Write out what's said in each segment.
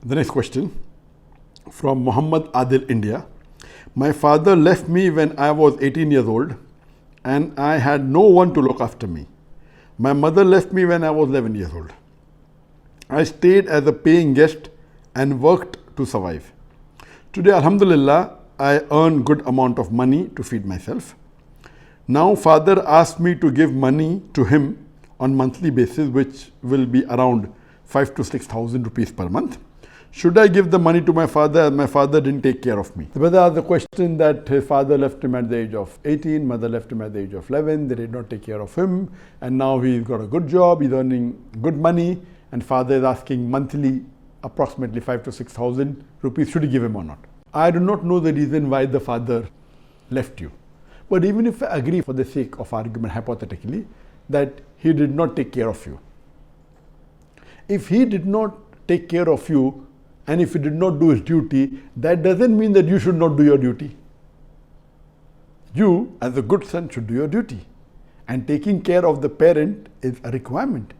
The next question from Mohammed, Adil, India. My father left me when I was 18 years old and I had no one to look after me. My mother left me when I was 11 years old. I stayed as a paying guest and worked to survive. Today, Alhamdulillah, I earn good amount of money to feed myself. Now father asked me to give money to him on monthly basis, which will be around 5,000 to 6,000 rupees per month. Should I give the money to my father as my father didn't take care of me? The brother asked the question that his father left him at the age of 18, mother left him at the age of 11, they did not take care of him, and now he's got a good job, he's earning good money, and father is asking monthly approximately 5,000 to 6,000 rupees, should he give him or not? I do not know the reason why the father left you. But even if I agree for the sake of argument hypothetically that he did not take care of you. If he did not take care of you and if he did not do his duty, that doesn't mean that you should not do your duty. You as a good son should do your duty. And taking care of the parent is a requirement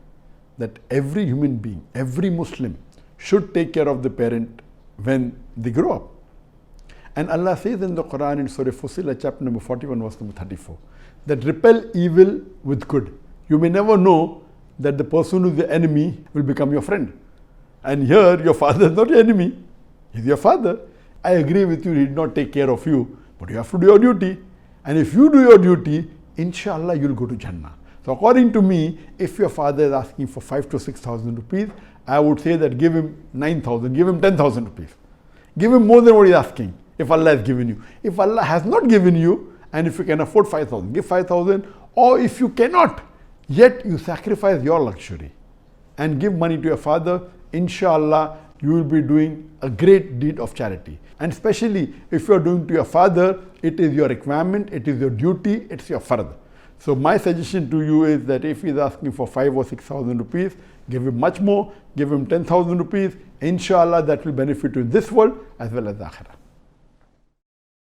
that every human being, every Muslim should take care of the parent when they grow up. And Allah says in the Quran in Surah Fussilat chapter number 41 verse number 34 that repel evil with good. You may never know that the person who is the enemy will become your friend. And here your father is not your enemy, he's your father. I agree with you, he did not take care of you, but you have to do your duty. And if you do your duty, inshallah you'll go to Jannah. So according to me, if your father is asking for 5,000 to 6,000 rupees, I would say that give him 9,000, give him 10,000 rupees. Give him more than what he's asking, if Allah has given you. If Allah has not given you, and if you can afford 5,000, give 5,000. Or if you cannot, yet you sacrifice your luxury and give money to your father, inshallah, you will be doing a great deed of charity. And especially if you are doing to your father, it is your requirement, it is your duty, it's your fard. So my suggestion to you is that if he is asking for 5,000 or 6,000 rupees, give him much more, give him 10,000 rupees. Inshallah, that will benefit you in this world as well as the akhirah.